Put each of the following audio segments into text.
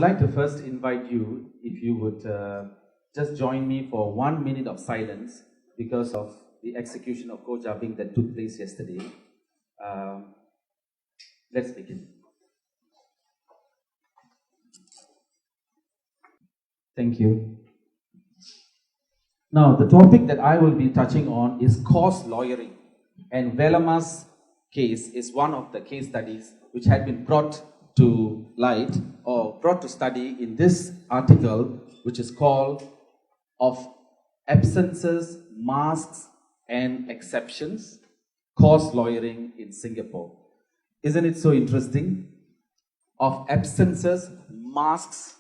would like to first invite you, if you would just join me for 1 minute of silence because of the execution of Ko Jabing that took place yesterday. Let's begin. Thank you. Now, the topic that I will be touching on is cause lawyering. And Velama's case is one of the case studies which had been brought to light or brought to study in this article, which is called Of Absences, Masks and Exceptions, Cause Lawyering in Singapore. Isn't it so interesting? Of absences, masks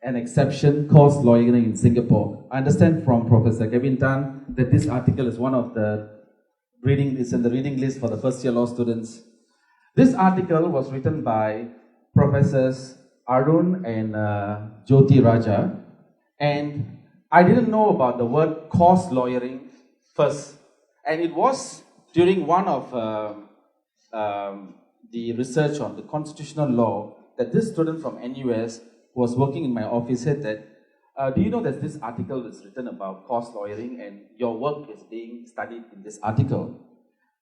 and exception, cause lawyering in Singapore. I understand from Professor Kevin Tan that this article is one of the is in the reading list for the first year law students. This article was written by Professors Arun and Jyoti Raja, and I didn't know about the word cause lawyering first, and it was during one of the research on the constitutional law that this student from NUS who was working in my office said that, do you know that this article is written about cause lawyering and your work is being studied in this article?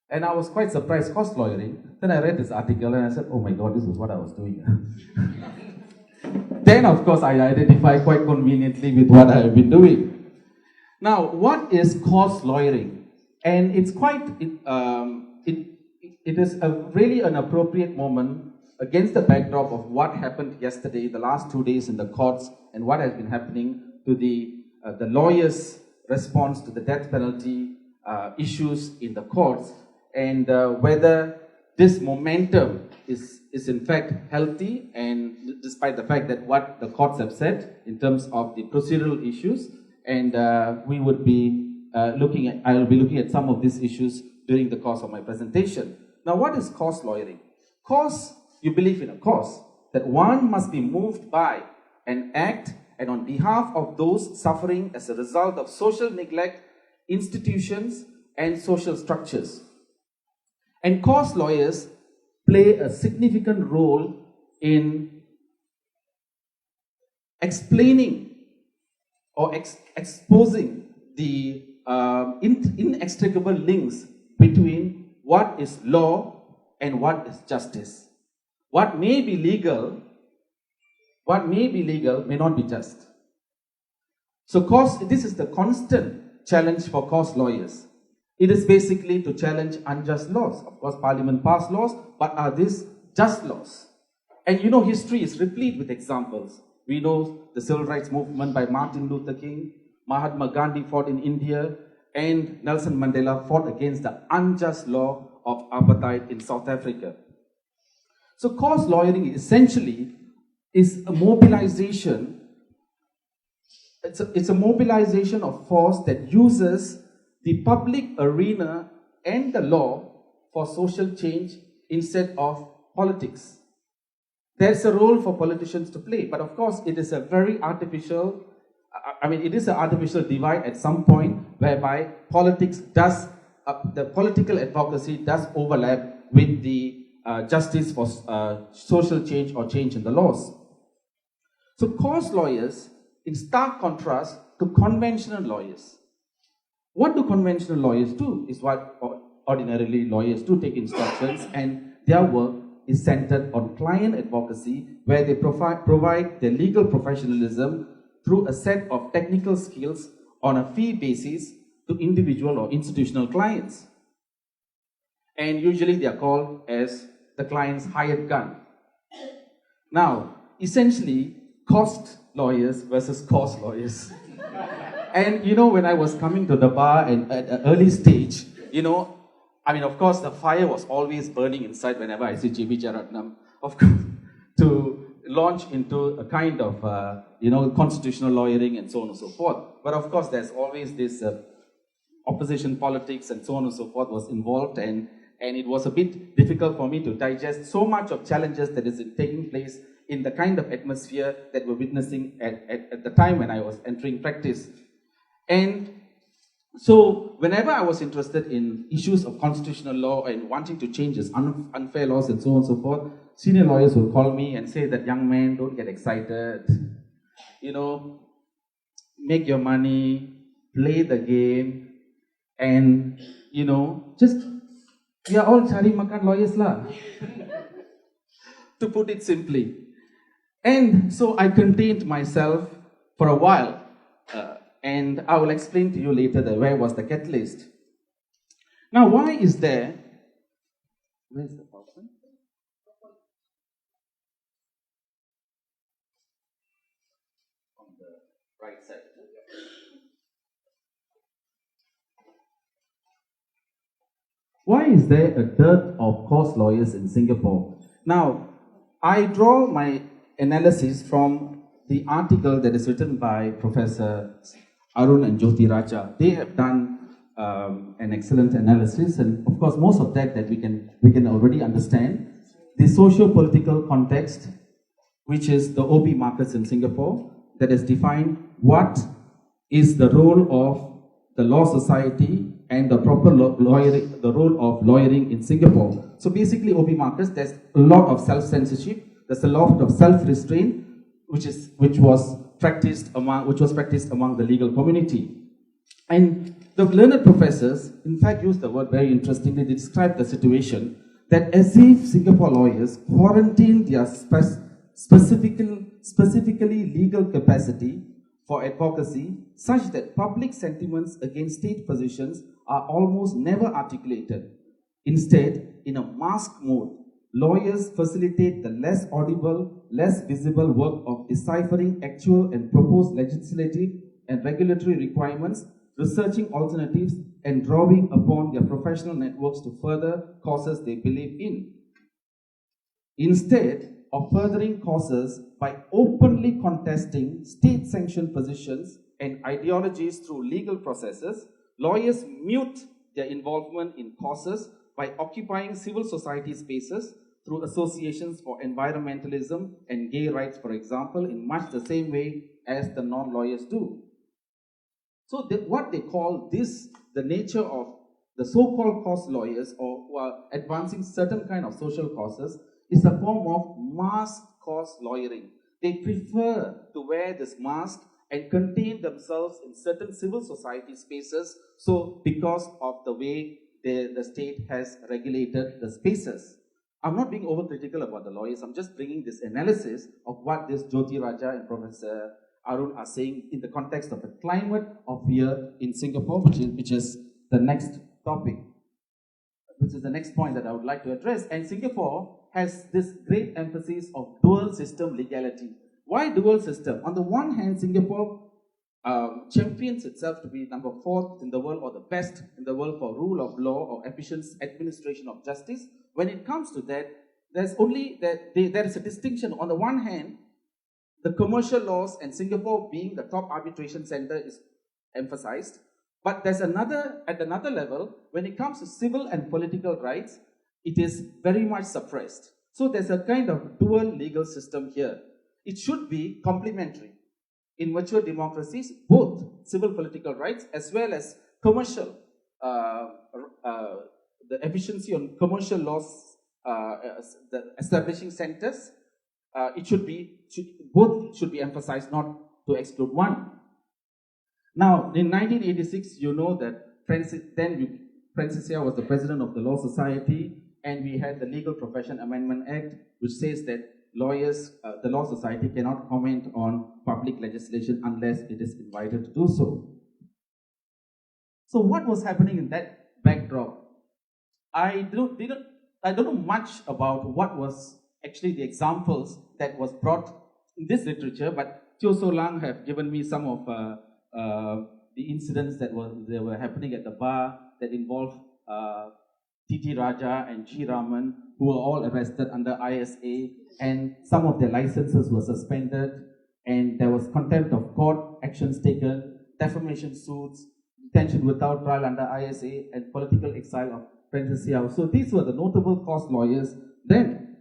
And I was quite surprised, cause lawyering. Then I read this article and I said, oh my God, this is what I was doing. Then, of course, I identify quite conveniently with what I have been doing. Now, what is cause lawyering? And it's quite, it is really an appropriate moment against the backdrop of what happened yesterday, the last 2 days in the courts, and what has been happening to the lawyers' response to the death penalty issues in the courts, and whether this momentum is in fact healthy, and despite the fact that what the courts have said in terms of the procedural issues, and we would be I will be looking at some of these issues during the course of my presentation. Now, what is cause lawyering? Cause, you believe in a cause, that one must be moved by an act and on behalf of those suffering as a result of social neglect, institutions, and social structures. And cause lawyers play a significant role in explaining or exposing the inextricable links between what is law and what is justice. What may be legal may not be just. So this is the constant challenge for cause lawyers. It is basically to challenge unjust laws. Of course, Parliament passed laws, but are these just laws? And you know, history is replete with examples. We know the civil rights movement by Martin Luther King, Mahatma Gandhi fought in India, and Nelson Mandela fought against the unjust law of apartheid in South Africa. So cause lawyering essentially is a mobilization. It's a mobilization of force that uses the public arena and the law for social change instead of politics. There's a role for politicians to play, but of course it is a very artificial, it is an artificial divide at some point whereby politics does, the political advocacy does overlap with the justice for social change or change in the laws. So cause lawyers, in stark contrast to conventional lawyers. What do conventional lawyers do is what ordinarily lawyers do, take instructions, and their work is centered on client advocacy, where they provide their legal professionalism through a set of technical skills on a fee basis to individual or institutional clients. And usually they are called as the client's hired gun. Now, essentially, cost lawyers versus cause lawyers. And you know, when I was coming to the bar and at an early stage, of course, the fire was always burning inside whenever I see J.B. Jeyaretnam, of course, to launch into a kind of, constitutional lawyering and so on and so forth. But of course, there's always this opposition politics and so on and so forth was involved, and it was a bit difficult for me to digest so much of challenges that is taking place in the kind of atmosphere that we're witnessing at the time when I was entering practice. And So whenever I was interested in issues of constitutional law and wanting to change this unfair laws and so on and so forth, senior lawyers will call me and say that, young man, don't get excited. You know, make your money, play the game, and, you know, just, we are all chari makan lawyers lah, to put it simply. And so I contained myself for a while, and I will explain to you later that where was the catalyst. Now, why is there, where's the person? On the right side. Why is there a dearth of cause lawyers in Singapore? Now, I draw my analysis from the article that is written by Professor Arun and Jyoti Raja. They have done an excellent analysis, and of course, most of that we can already understand. The socio-political context, which is the OB markets in Singapore, that has defined what is the role of the law society and the proper lawyering, the role of lawyering in Singapore. So basically, OB markets, there's a lot of self-censorship, there's a lot of self-restraint, which was practiced among the legal community. And the learned professors, in fact, used the word very interestingly. They described the situation that as if Singapore lawyers quarantined their specifically legal capacity for advocacy, such that public sentiments against state positions are almost never articulated. Instead, in a mask mode, lawyers facilitate the less audible, less visible work of deciphering actual and proposed legislative and regulatory requirements, researching alternatives, and drawing upon their professional networks to further causes they believe in. Instead of furthering causes by openly contesting state-sanctioned positions and ideologies through legal processes, lawyers mute their involvement in causes by occupying civil society spaces through associations for environmentalism and gay rights, for example, in much the same way as the non-lawyers do. So what they call this, the nature of the so-called cause lawyers, or who are advancing certain kind of social causes, is a form of masked cause lawyering. They prefer to wear this mask and contain themselves in certain civil society spaces, so because of the way the state has regulated the spaces. I'm not being overcritical about the lawyers, I'm just bringing this analysis of what this Jyoti Raja and Professor Arun are saying in the context of the climate of fear in Singapore, which is the next topic, which is the next point that I would like to address. And Singapore has this great emphasis of dual system legality. Why dual system? On the one hand, Singapore champions itself to be number 4 in the world, or the best in the world for rule of law or efficient administration of justice. When it comes to that, there is a distinction. On the one hand, the commercial laws and Singapore being the top arbitration center is emphasized. But there's at another level, when it comes to civil and political rights, it is very much suppressed. So there's a kind of dual legal system here. It should be complementary. In mature democracies, both civil political rights as well as commercial, the efficiency on commercial laws, the establishing centers, both should be emphasized, not to exclude one. Now, in 1986, you know that Francis Sia was the president of the Law Society, and we had the Legal Profession Amendment Act, which says that lawyers, the Law Society cannot comment on public legislation unless it is invited to do so. So what was happening in that backdrop? I don't know much about what was actually the examples that was brought in this literature, but Teo Soh Lung have given me some of the incidents that were happening at the bar that involved T.T. Raja and G. Raman, who were all arrested under ISA, and some of their licenses were suspended, and there was contempt of court actions taken, defamation suits, detention without trial under ISA, and political exile of Francis Sia. So these were the notable cause lawyers then.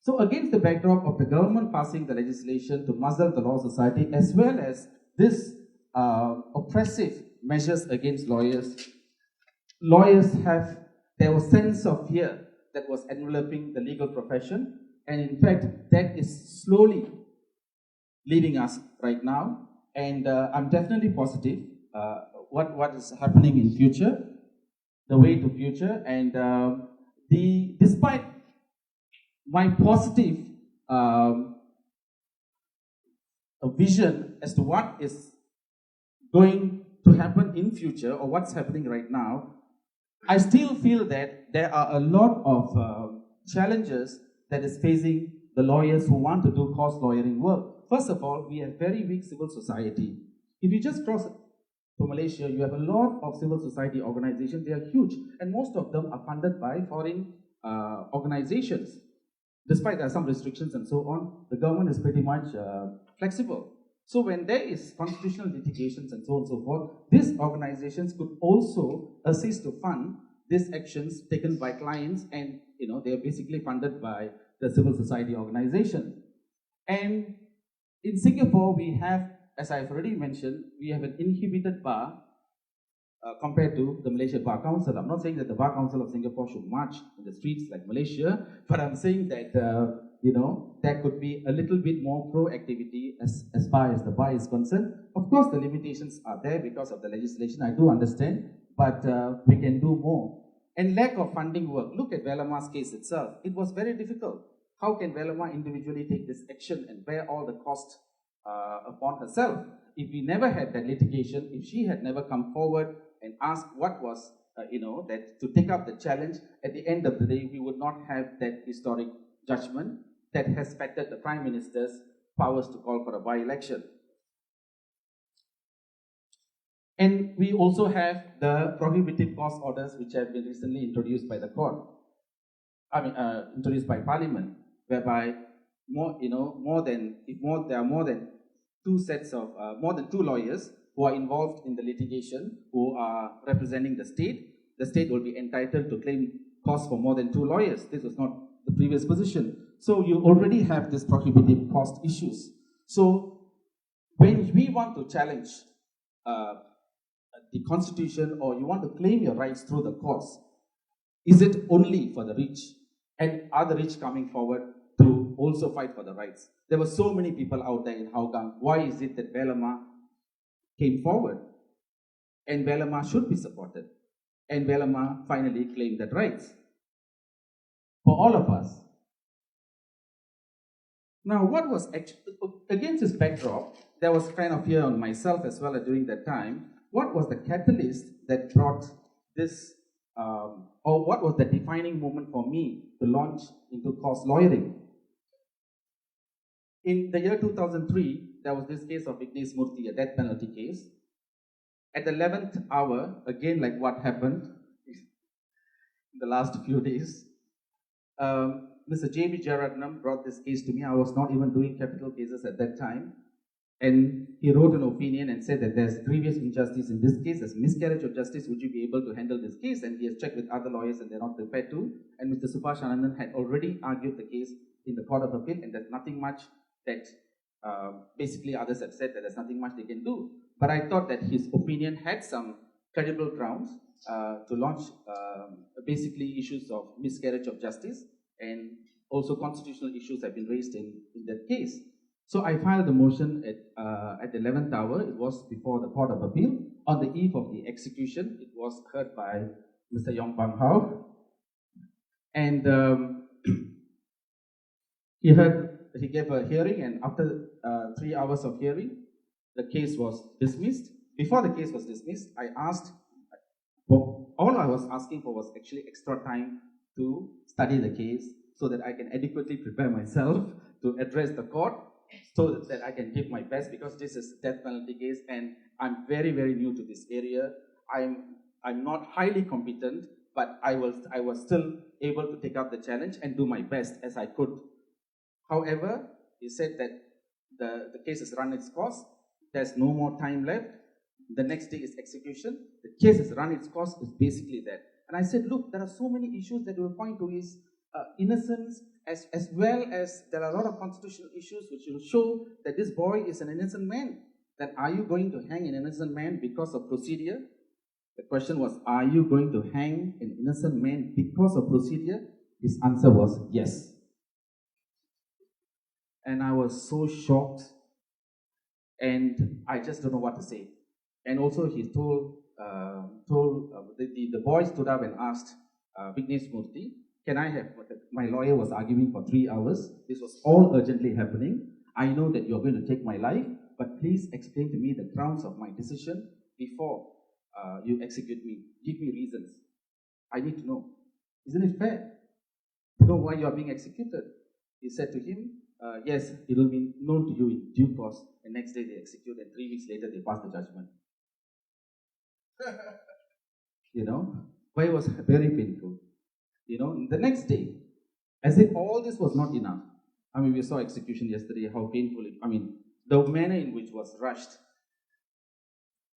So against the backdrop of the government passing the legislation to muzzle the Law Society, as well as this oppressive measures against lawyers, there was sense of fear that was enveloping the legal profession, and in fact, that is slowly leading us right now. And I'm definitely positive what is happening in future, the way to future, and despite my positive vision as to what is going to happen in future or what's happening right now, I still feel that there are a lot of challenges that is facing the lawyers who want to do cause lawyering work. First of all, we have very weak civil society. If you just cross to Malaysia, you have a lot of civil society organizations. They are huge, and most of them are funded by foreign organizations. Despite there are some restrictions and so on, the government is pretty much flexible. So when there is constitutional litigations and so on and so forth, these organizations could also assist to fund these actions taken by clients, and they are basically funded by the civil society organization. And in Singapore, we have, as I've already mentioned, we have an inhibited bar compared to the Malaysia Bar Council. I'm not saying that the Bar Council of Singapore should march in the streets like Malaysia, but I'm saying that there could be a little bit more proactivity as far as the bar is concerned. Of course, the limitations are there because of the legislation. I do understand, but we can do more. And lack of funding work. Look at Velama's case itself. It was very difficult. How can Velama individually take this action and bear all the cost upon herself? If we never had that litigation, if she had never come forward and asked what was, that to take up the challenge, at the end of the day, we would not have that historic judgment that has affected the Prime Minister's powers to call for a by-election. And we also have the prohibitive cost orders, which have been recently introduced by the court. Introduced by Parliament, whereby there are more than two lawyers who are involved in the litigation, who are representing the state will be entitled to claim costs for more than two lawyers. This was not the previous position. So you already have this prohibitive cost issues. So when we want to challenge the constitution, or you want to claim your rights through the courts, is it only for the rich? And are the rich coming forward to also fight for the rights? There were so many people out there in Hougang. Why is it that Velama came forward? And Velama should be supported. And Velama finally claimed that rights for all of us. Now, what was against this backdrop, there was kind of fear on myself as well during that time. What was the catalyst that brought this, or what was the defining moment for me to launch into cause lawyering? In the year 2003, there was this case of Ignis Murthy, a death penalty case. At the 11th hour, again like what happened in the last few days, Mr. J.B. Jeyaretnam brought this case to me. I was not even doing capital cases at that time. And he wrote an opinion and said that there's grievous injustice in this case, there's miscarriage of justice, would you be able to handle this case? And he has checked with other lawyers and they're not prepared to. And Mr. Subhash Anandan had already argued the case in the Court of Appeal, and there's nothing much that, basically others have said that there's nothing much they can do. But I thought that his opinion had some credible grounds to launch basically issues of miscarriage of justice, and also constitutional issues have been raised in that case. So I filed the motion at the 11th hour. It was before the Court of Appeal. On the eve of the execution, it was heard by Mr. Yong Bang Hao. And he gave a hearing, and after 3 hours of hearing, the case was dismissed. Before the case was dismissed, all I was asking for was actually extra time to study the case so that I can adequately prepare myself to address the court, so that I can give my best, because this is a death penalty case and I'm very, very new to this area. I'm not highly competent, but I was still able to take up the challenge and do my best as I could. However, he said that the case has run its course. There's no more time left. The next day is execution. The case has run its course is basically that. And I said, look, there are so many issues that will point to his innocence, as well as there are a lot of constitutional issues which will show that this boy is an innocent man. that are you going to hang an innocent man because of procedure? The question was, are you going to hang an innocent man because of procedure? His answer was yes. And I was so shocked, and I just don't know what to say. And also he the boy stood up and asked Vignesh Murthy, can I have, my lawyer was arguing for 3 hours. This was all urgently happening. I know that you're going to take my life, but please explain to me the grounds of my decision before you execute me. Give me reasons. I need to know. Isn't it fair to know why you are being executed? He said to him, yes, it will be known to you in due course. And next day they execute, and 3 weeks later they pass the judgment. You know, but it was very painful. You know, the next day, as if all this was not enough. I mean, we saw execution yesterday, how painful it, I mean, the manner in which was rushed.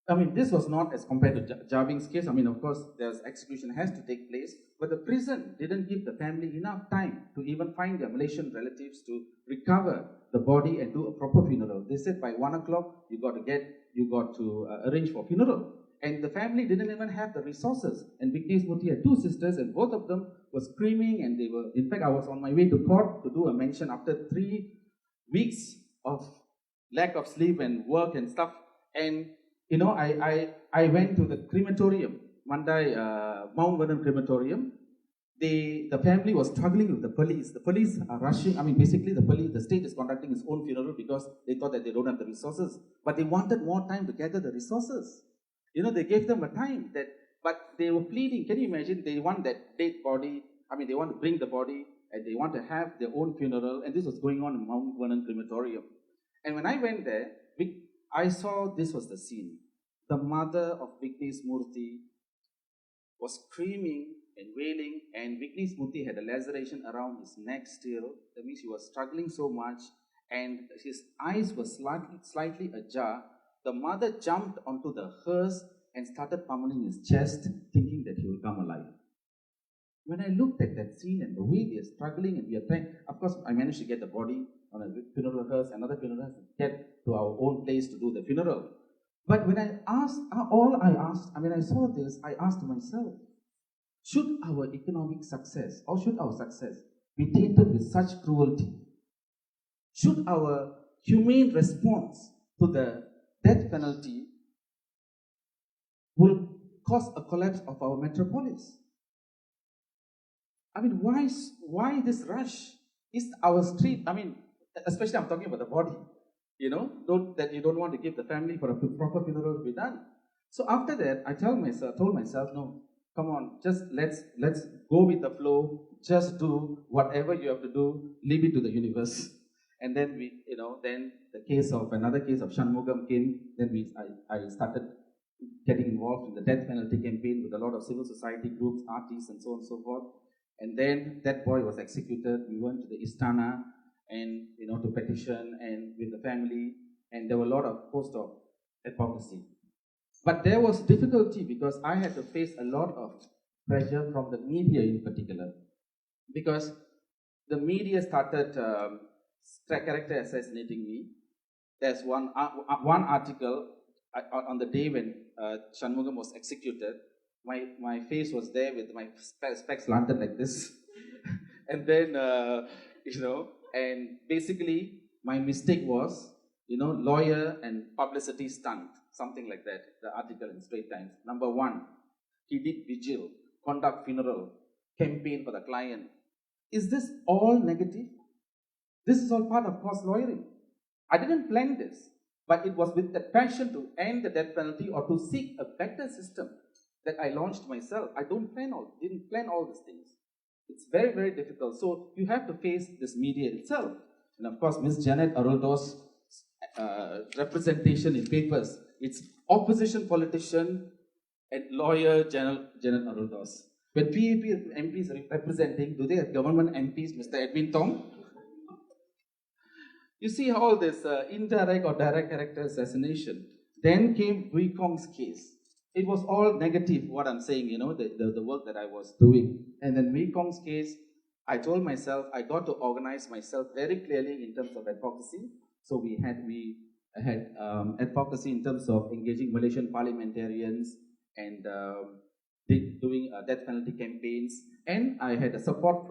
I mean, this was not as compared to Javing's case. I mean, of course, there's execution has to take place, but the prison didn't give the family enough time to even find their Malaysian relatives to recover the body and do a proper funeral. They said by 1 o'clock, you got to arrange for funeral. And the family didn't even have the resources. And Vignesh Murthy had 2 sisters, and both of them were screaming, and they were, in fact, I was on my way to court to do a mention after 3 weeks of lack of sleep and work and stuff. And you know, I went to the crematorium, Mandai Mount Vernon crematorium. The family was struggling with the police. The police are rushing. I mean, basically, the state is conducting its own funeral because they thought that they don't have the resources. But they wanted more time to gather the resources. You know, they gave them a time but they were pleading. Can you imagine? They want that dead body. I mean, they want to bring the body and they want to have their own funeral. And this was going on in Mount Vernon crematorium. And when I went there, I saw this was the scene. The mother of Vignesh Murthy was screaming and wailing, and Vignesh Murthy had a laceration around his neck still. That means he was struggling so much, and his eyes were slightly ajar. The mother jumped onto the hearse and started pummeling his chest, thinking that he will come alive. When I looked at that scene and the way they are struggling and we are trying, of course, I managed to get the body on a funeral hearse, another funeral hearse, and get to our own place to do the funeral. But when I saw this, I asked myself, should our economic success or should our success be tainted with such cruelty? Should our humane response to the death penalty will cause a collapse of our metropolis? I mean, why this rush? Is our street, I mean, especially I'm talking about the body, you know, that you don't want to give the family for a proper funeral to be done. So after that, I told myself, no, come on, just let's go with the flow, just do whatever you have to do, leave it to the universe. And then then another case of Shanmugam came, then I started getting involved in the death penalty campaign with a lot of civil society groups, artists, and so on and so forth. And then that boy was executed. We went to the Istana and to petition and with the family, and there were a lot of posts of advocacy. But there was difficulty because I had to face a lot of pressure from the media in particular, because the media started character assassinating me. There's one article on the day when Shanmugam was executed. My face was there with my specs lantern like this, and then and basically my mistake was lawyer and publicity stunt, something like that. The article in Straits Times. Number 1, he did vigil, conduct funeral, campaign for the client. Is this all negative? This is all part of cost lawyering. I didn't plan this, but it was with the passion to end the death penalty or to seek a better system that I launched myself. I didn't plan all these things. It's very, very difficult. So you have to face this media itself. And of course, Ms. Janet Aruldo's representation in papers. It's opposition politician and lawyer Janet Aruldos. When PAP MPs are representing, do they have government MPs, Mr. Edwin Tong? You see all this indirect or direct character assassination. Then came Wee Kong's case. It was all negative, what I'm saying, the work that I was doing. And then Wee Kong's case, I told myself I got to organize myself very clearly in terms of advocacy. So we I had advocacy in terms of engaging Malaysian parliamentarians and doing death penalty campaigns. And I had a support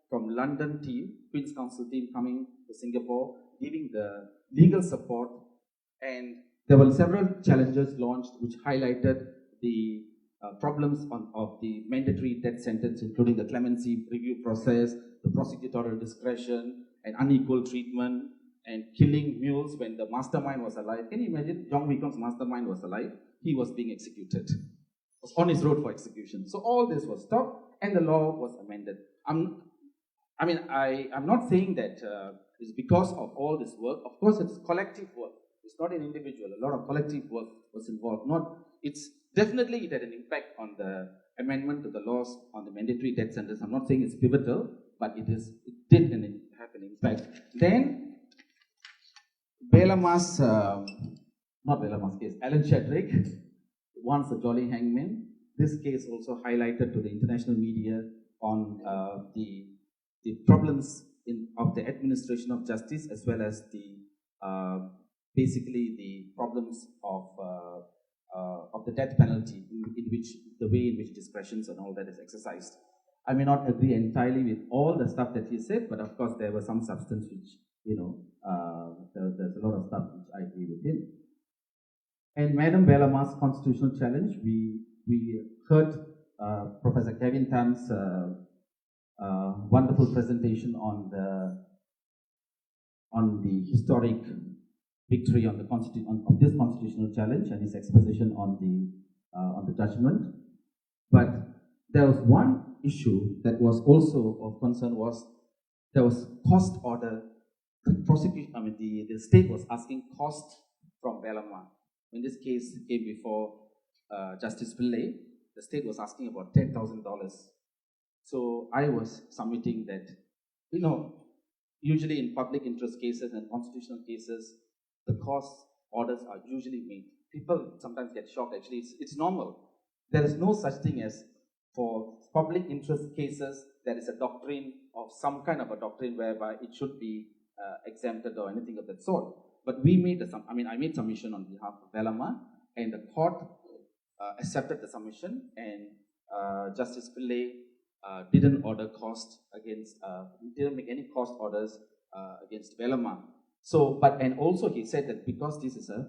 from London team, Queen's Council team coming to Singapore, giving the legal support. And there were several challenges launched which highlighted the problems of the mandatory death sentence, including the clemency review process, the prosecutorial discretion, and unequal treatment, and killing mules when the mastermind was alive. Can you imagine? John Wicom's mastermind was alive. He was being executed. Was on his road for execution. So all this was stopped, and the law was amended. I'm not saying that it's because of all this work. Of course, it's collective work. It's not an individual. A lot of collective work was involved. Definitely it had an impact on the amendment to the laws on the mandatory death sentence. I'm not saying it's pivotal, but it did have an impact. Then, Alan Shedrick, once a jolly hangman. This case also highlighted to the international media on the problems of the administration of justice, as well as basically the problems of the death penalty, the way in which discretions and all that is exercised. I may not agree entirely with all the stuff that he said, but of course there was some substance which, there's a lot of stuff which I agree with him. And Madam Belama's constitutional challenge, we heard Professor Kevin Tam's wonderful presentation on the historic victory on this constitutional challenge and his exposition on the judgment. But there was one issue that was also of concern, was there was cost order. The state was asking cost from Belama. In this case, it came before Justice Pillay. The state was asking about $10,000. So I was submitting that, usually in public interest cases and constitutional cases, the cost orders are usually made. People sometimes get shocked. Actually, it's normal. There is no such thing as, for public interest cases, there is a doctrine of some kind of a doctrine whereby it should be exempted or anything of that sort. But we made I made submission on behalf of Belama, and the court accepted the submission, and Justice Pillay didn't make any cost orders against Belama. So, and also he said that because this is a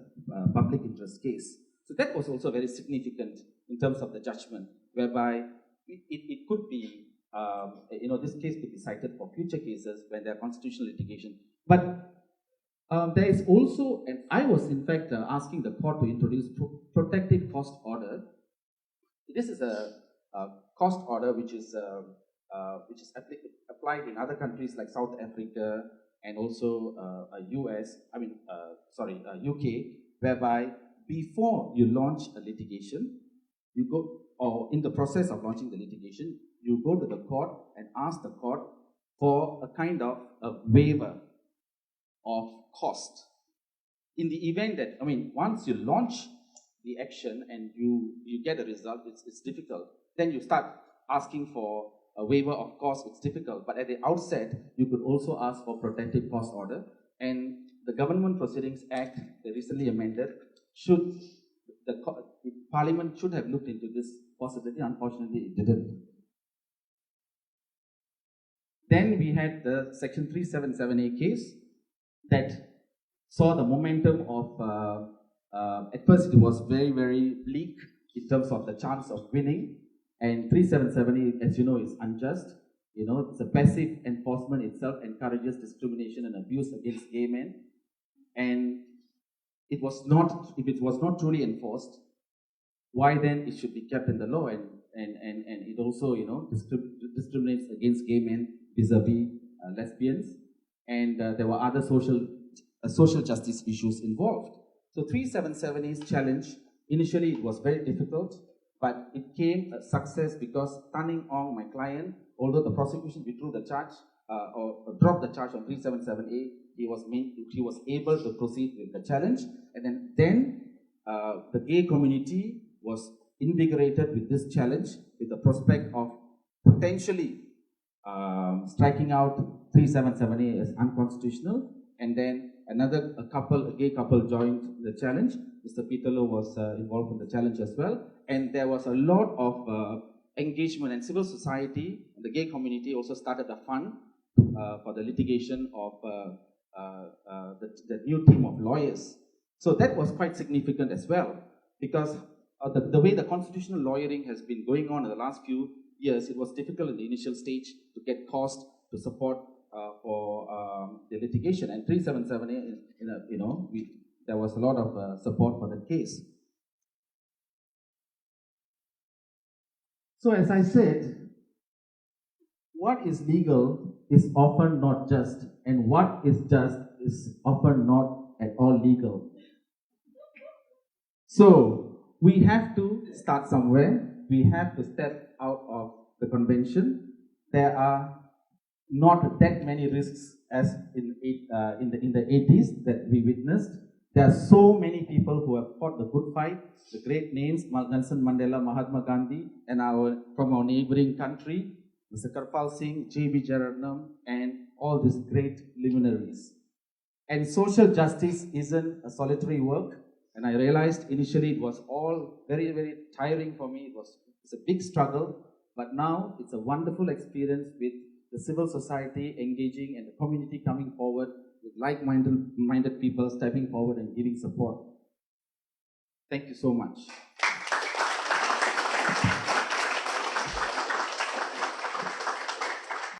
public interest case, so that was also very significant in terms of the judgment, whereby it could be, this case could be cited for future cases when there are constitutional litigation. But there is also, and I was in fact asking the court to introduce protective cost order. This is a cost order which is applied in other countries like South Africa and also UK, whereby before you launch a litigation, in the process of launching the litigation, you go to the court and ask the court for a kind of a waiver of cost. In the event that, once you launch the action and you get a result, it's difficult. Then you start asking for a waiver of cost, it's difficult. But at the outset, you could also ask for protective cost order. And the Government Proceedings Act, they recently amended, the Parliament should have looked into this possibility. Unfortunately, it didn't. Then we had the Section 377A case that saw the momentum of, at first it was very, very bleak in terms of the chance of winning. And 377A, as you know, is unjust. It's a passive enforcement itself, encourages discrimination and abuse against gay men. And if it was not truly enforced, why then it should be kept in the law? And it also, discriminates against gay men vis-a-vis lesbians. And there were other social justice issues involved. So 377A's challenge, initially it was very difficult, but it came a success because Tanning Ong, my client, although the prosecution withdrew the charge or dropped the charge on 377A, he was able to proceed with the challenge. And then the gay community was invigorated with this challenge, with the prospect of potentially striking out 377A as unconstitutional. And then a gay couple joined the challenge. Mr. Peter Low was involved in the challenge as well. And there was a lot of engagement, and civil society, the gay community also started a fund for the litigation of the new team of lawyers. So that was quite significant as well, because the way the constitutional lawyering has been going on in the last few years, it was difficult in the initial stage to get cost to support for the litigation. And 377A, there was a lot of support for the case. So as I said, what is legal is often not just, and what is just is often not at all legal. So we have to start somewhere. We have to step out of the convention. There are not that many risks as in the 80s that we witnessed. There are so many people who have fought the good fight, the great names, Nelson Mandela, Mahatma Gandhi, and from our neighboring country, Mr. Karpal Singh, J.B. Jeyaretnam, and all these great luminaries. And social justice isn't a solitary work, and I realized initially it was all very, very tiring for me. It's a big struggle, but now it's a wonderful experience with the civil society engaging and the community coming forward with like-minded people stepping forward and giving support. Thank you so much.